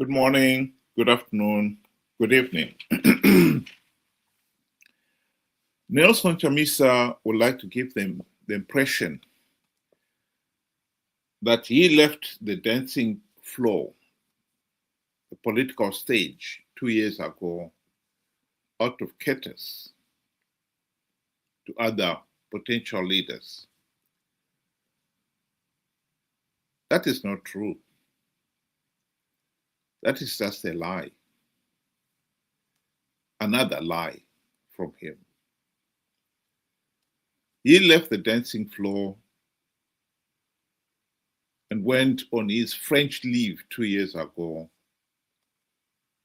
Good morning, good afternoon, good evening. Nelson Chamisa would like to give them the impression that he left the dancing floor, the political stage, 2 years ago out of courtesy to other potential leaders. That is not true. That is just a lie. Another lie from him. He left the dancing floor and went on his French leave 2 years ago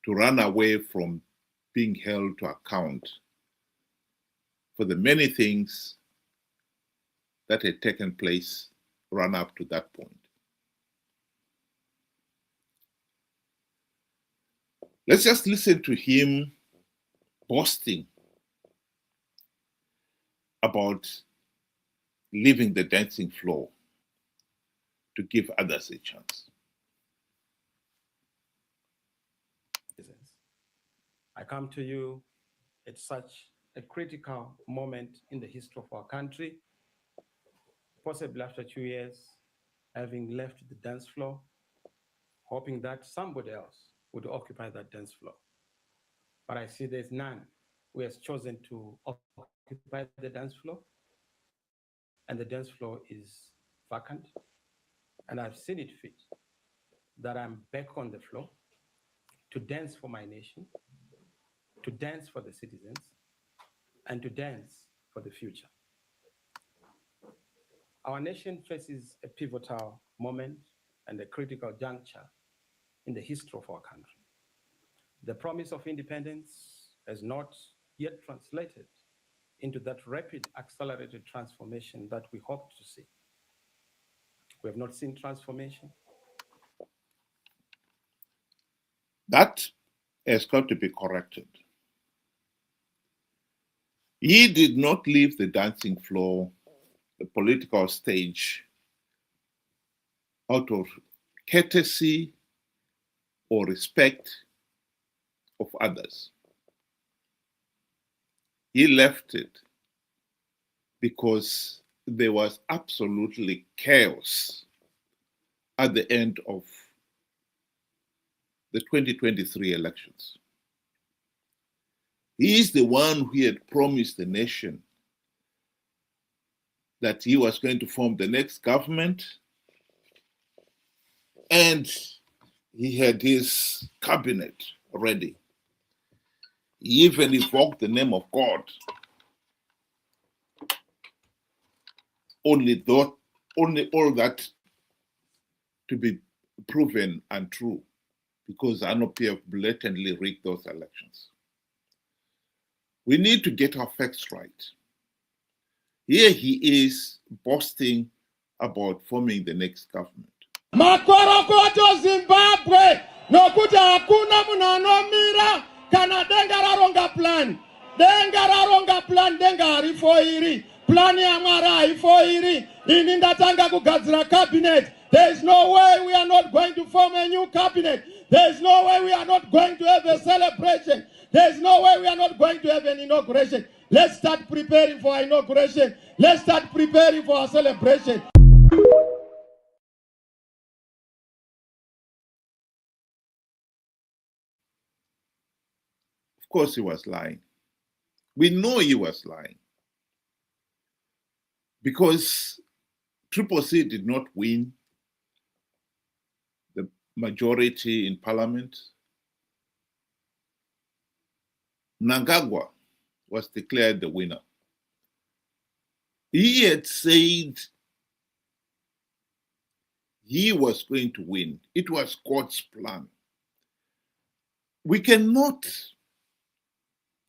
to run away from being held to account for the many things that had taken place run up to that point. Let's just listen to him boasting about leaving the dancing floor to give others a chance. I come to you at such a critical moment in the history of our country, possibly after 2 years, having left the dance floor, hoping that somebody else would occupy that dance floor. But I see there's none who has chosen to occupy the dance floor, and the dance floor is vacant. And I've seen it fit that I'm back on the floor to dance for my nation, to dance for the citizens, and to dance for the future. Our nation faces a pivotal moment and a critical juncture in the history of our country. The promise of independence has not yet translated into that rapid, accelerated transformation that we hoped to see. We have not seen transformation. That has got to be corrected. He did not leave the dancing floor, the political stage, out of courtesy or respect of others. He left it because there was absolutely chaos at the end of the 2023 elections. He is the one who had promised the nation that he was going to form the next government, and he had his cabinet ready. He even invoked the name of God. Only all that to be proven untrue, because ANOPF blatantly rigged those elections. We need to get our facts right. Here he is boasting about forming the next government. Makorokoto Zimbabwe nokuti hakuna munhu anomira kana denga raronga plan. Denga raronga plan, denga harifoiri. Plan yaMwari haifoiri. Ini ndatanga kugadzira cabinet. There is no way we are not going to form a new cabinet. There is no way we are not going to have a celebration. There is no way we are not going to have an inauguration. Let's start preparing for our inauguration. Let's start preparing for our celebration. Of course he was lying. We know he was lying. Because Triple C did not win the majority in parliament. Mnangagwa was declared the winner. He had said he was going to win. It was God's plan. We cannot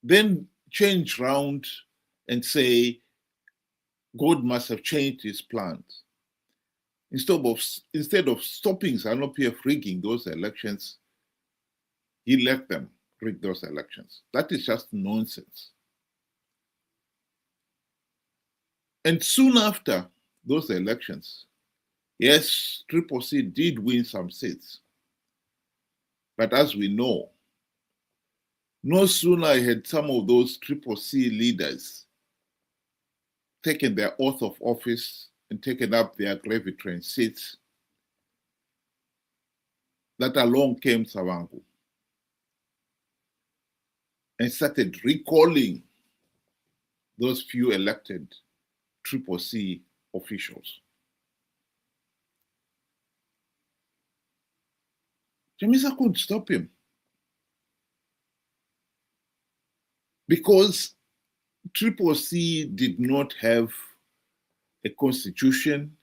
then change round and say God must have changed his plans. Instead of stopping ZANU-PF rigging those elections, he let them rig those elections. That is just nonsense. And soon after those elections, yes, Triple C did win some seats. But as we know, no sooner had some of those Triple C leaders taken their oath of office and taken up their gravy train seats, that along came Savangu and started recalling those few elected Triple C officials. Chamisa couldn't stop him because Triple C did not have a constitution,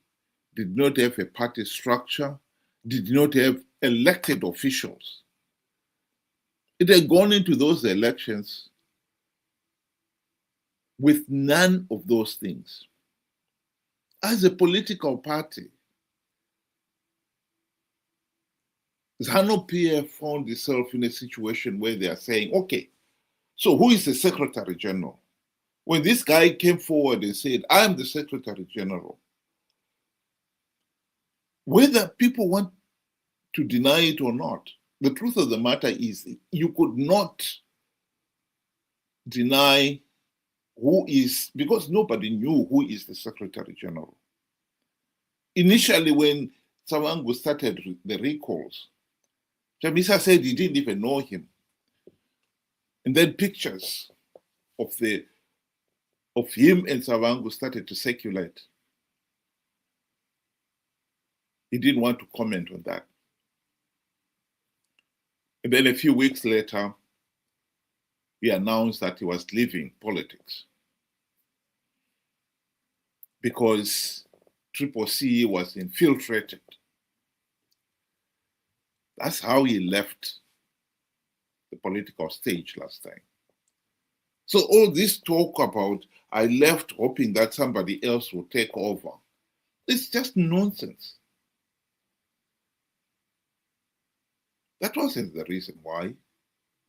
did not have a party structure, did not have elected officials. It had gone into those elections with none of those things. As a political party, ZANU-PF found itself in a situation where they are saying, okay, so who is the Secretary General? When this guy came forward and said, I am the Secretary General, whether people want to deny it or not, the truth of the matter is you could not deny who is, because nobody knew who is the Secretary General. Initially, when Savangu started the recalls, Chamisa said he didn't even know him. And then pictures of him and Savangu started to circulate. He didn't want to comment on that. And then a few weeks later, he announced that he was leaving politics because Triple C was infiltrated. That's how he left the political stage last time. So all this talk about, I left hoping that somebody else will take over, it's just nonsense. That wasn't the reason why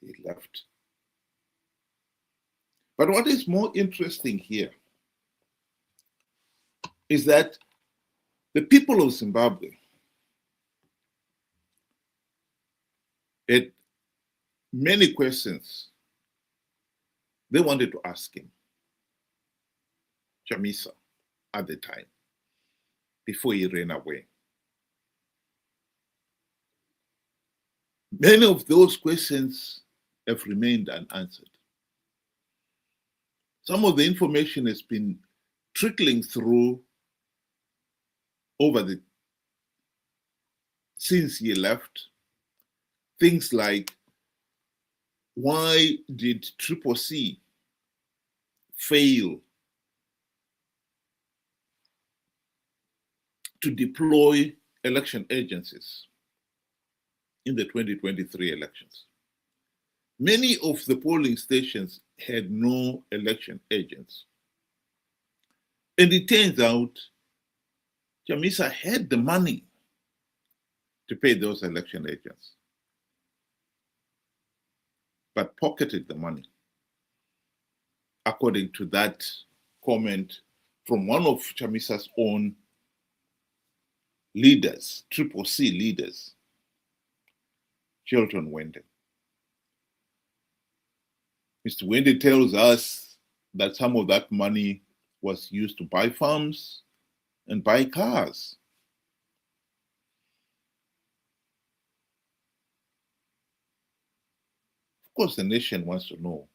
he left. But what is more interesting here is that the people of Zimbabwe had many questions they wanted to ask him, Chamisa, at the time, before he ran away. Many of those questions have remained unanswered. Some of the information has been trickling through since he left. Things like, why did Triple C fail to deploy election agencies in the 2023 elections? Many of the polling stations had no election agents. And it turns out Chamisa had the money to pay those election agents, but pocketed the money, according to that comment from one of Chamisa's own leaders, Triple C leaders, Chilton Wende. Mr. Wende tells us that some of that money was used to buy farms and buy cars. Of course, the nation wants to know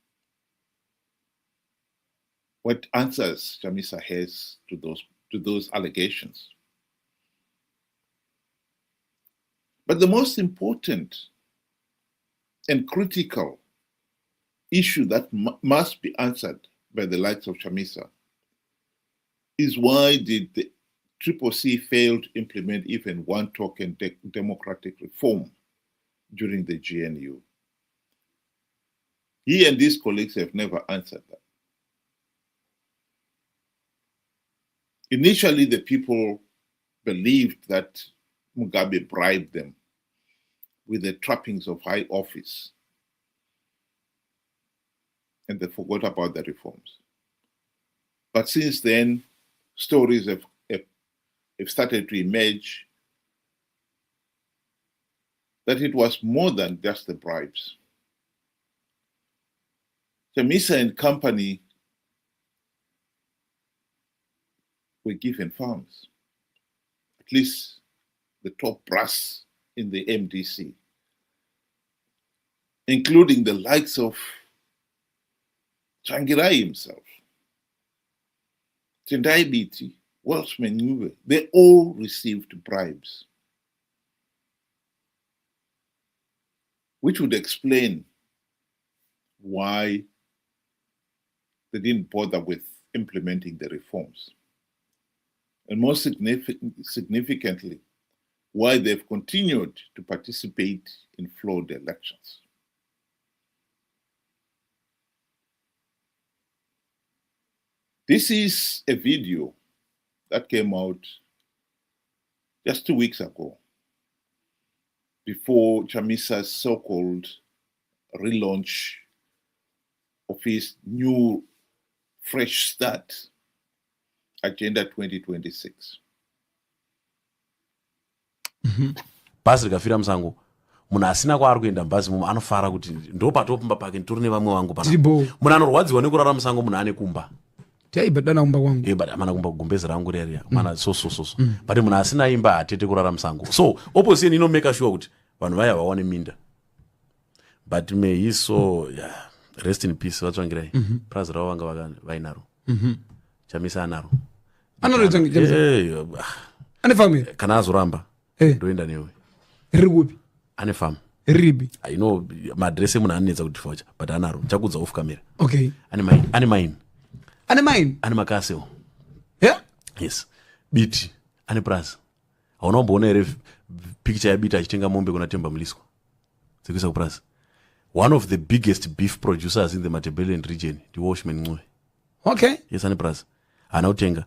what answers Chamisa has to those allegations. But the most important and critical issue that must be answered by the likes of Chamisa is, why did the Triple C fail to implement even one token democratic reform during the GNU? He and his colleagues have never answered that. Initially, the people believed that Mugabe bribed them with the trappings of high office, and they forgot about the reforms. But since then, stories have started to emerge that it was more than just the bribes. Chamisa and company were given farms, at least the top brass in the MDC, including the likes of Changirai himself, Tendai Biti, Welshman Nuwe. They all received bribes, which would explain why they didn't bother with implementing the reforms. And most significantly, why they've continued to participate in flawed elections. This is a video that came out just 2 weeks ago, before Chamisa's so-called relaunch of his new fresh start agenda 2026. Bhazi rikafira musango, munhu asina kwaari kuenda bhazi mumu anofara kuti ndo patopumba pake nditori nevamwe vangu pana. Munhu anorwadziwa nekurara musango, munhu ane kumba. Taibadana kumba kwangu. But amana kumba kugumbezi rangu reria. Mana so. But munhu asina imba hatete kurara musango. So opposition make sure kuti vanhu vaya vawane minda. But may he so rest in peace vatsvangirai. Praise ravo vanga vainaro. Chamisa anaro. Anaro Chamisa. Ane family. Kana azoramba. Ndoenda newe. Riri kupi? Ane farm. Ribi. I know madress munhu anetsa kuti focha, but anaro. Chakudza off camera. Okay. Ane mine. Ane mine? Ane makaseo. Yeah? Yes. Biti. Ane praza. Hauna kumboona here picture yabiti achitenga mombe kuna Temba Mliswa. Dzekuisa kupraza. One of the biggest beef producers in the Matabeleland region, the Welshman Ncube. Okay. Yes, ane praza. Ana utenga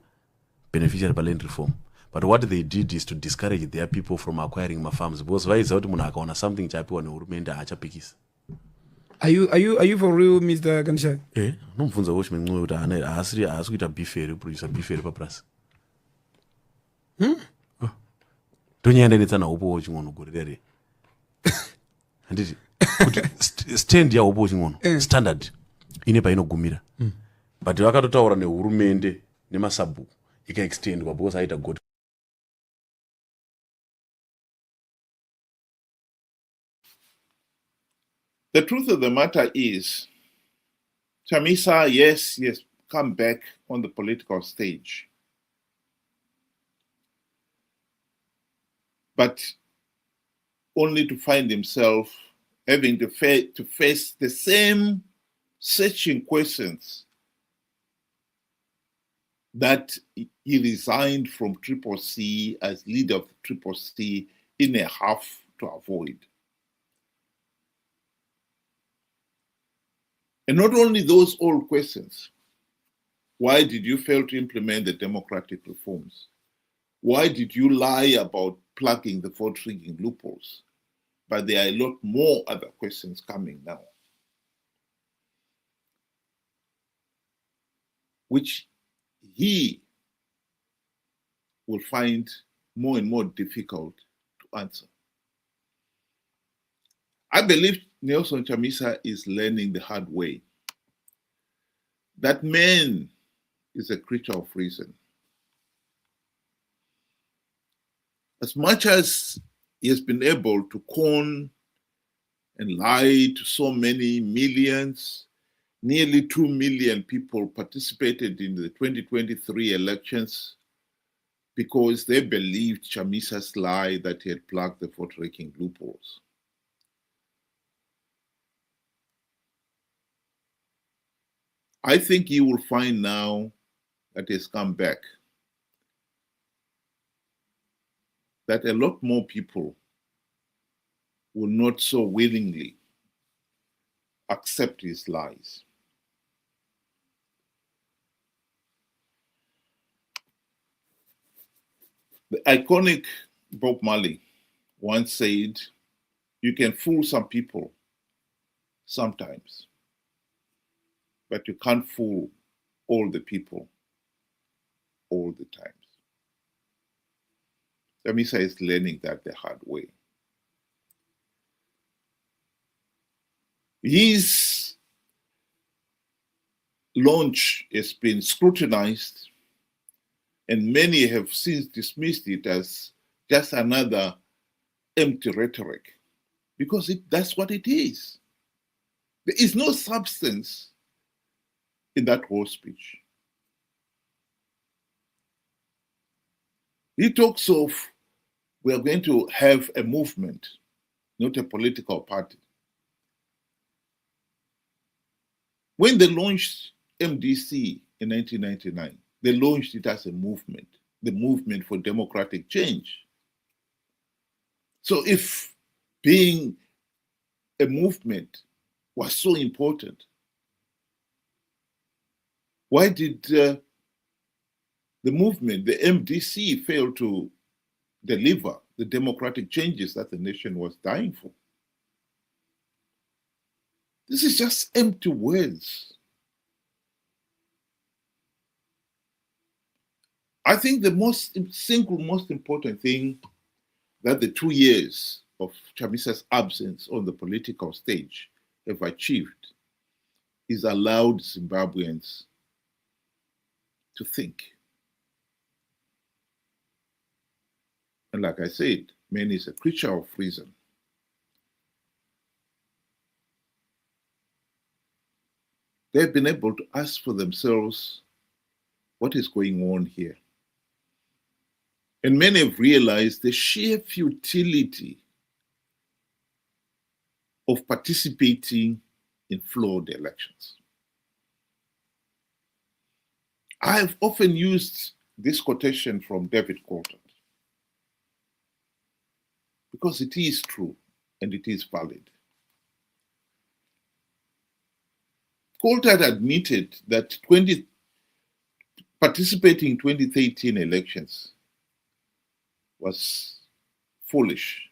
beneficiary pa land reform. But what they did is to discourage their people from acquiring my farms, because vaiza kuti munhu akaona something chapiwa nehurumende haachapikisa. Are you for real, Mr. Ganesha? Nomubvunza Welshman Ncube kuti haasi kuita beef here, producer beef here paprasa. Tonyandanetsa naupo ching'ono gore rere. Handiti kuti stand yaupo ching'ono standard ine painogumira. But vakatotaura nehurumende nemasabhuku ikaextendwa because aita got. The truth of the matter is, Chamisa, yes, he has come back on the political stage. But only to find himself having to face the same searching questions that he resigned from Triple C as leader of Triple C in a half to avoid. And not only those old questions. Why did you fail to implement the democratic reforms? Why did you lie about plugging the vote rigging loopholes? But there are a lot more other questions coming now, which he will find more and more difficult to answer. I believe Nelson Chamisa is learning the hard way that man is a creature of reason. As much as he has been able to con and lie to so many millions, nearly 2 million people participated in the 2023 elections because they believed Chamisa's lie that he had plugged the vote-raking loopholes. I think you will find now that he has come back that a lot more people will not so willingly accept his lies. The iconic Bob Marley once said, "You can fool some people sometimes, but you can't fool all the people all the times." Chamisa is learning that the hard way. His launch has been scrutinized, and many have since dismissed it as just another empty rhetoric, because that's what it is. There is no substance in that whole speech. He talks of, we are going to have a movement, not a political party. When they launched MDC in 1999, they launched it as a movement, the movement for democratic change. So if being a movement was so important, why did the movement, the MDC, fail to deliver the democratic changes that the nation was dying for? This is just empty words. I think the single most important thing that the 2 years of Chamisa's absence on the political stage have achieved is allowed Zimbabweans to think. And like I said, man is a creature of reason. They've been able to ask for themselves what is going on here. And many have realized the sheer futility of participating in flawed elections. I have often used this quotation from David Coulthard because it is true and it is valid. Coulthard admitted that participating in 2013 elections was foolish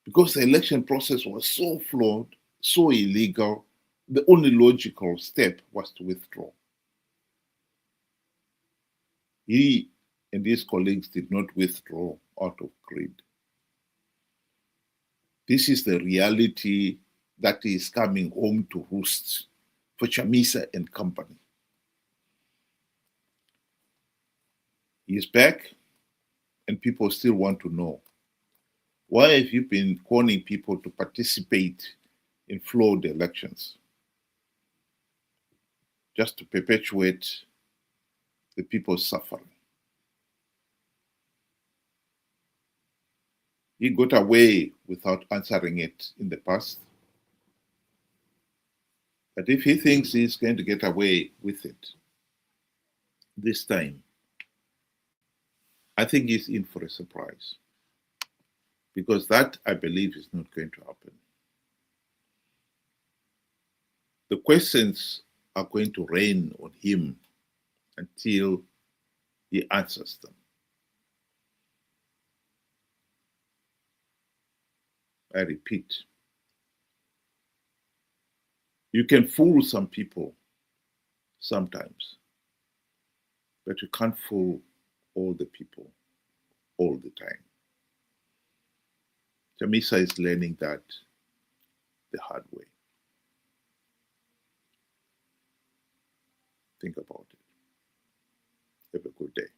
because the election process was so flawed, so illegal. The only logical step was to withdraw. He and his colleagues did not withdraw out of greed. This is the reality that is coming home to roost for Chamisa and company. He is back, and people still want to know, why have you been calling people to participate in flawed elections? Just to perpetuate the people's suffering. He got away without answering it in the past. But if he thinks he's going to get away with it this time, I think he's in for a surprise. Because that, I believe, is not going to happen. The questions are going to rain on him until he answers them. I repeat, you can fool some people sometimes, but you can't fool all the people all the time. Chamisa is learning that the hard way. Think about it. Have a good day.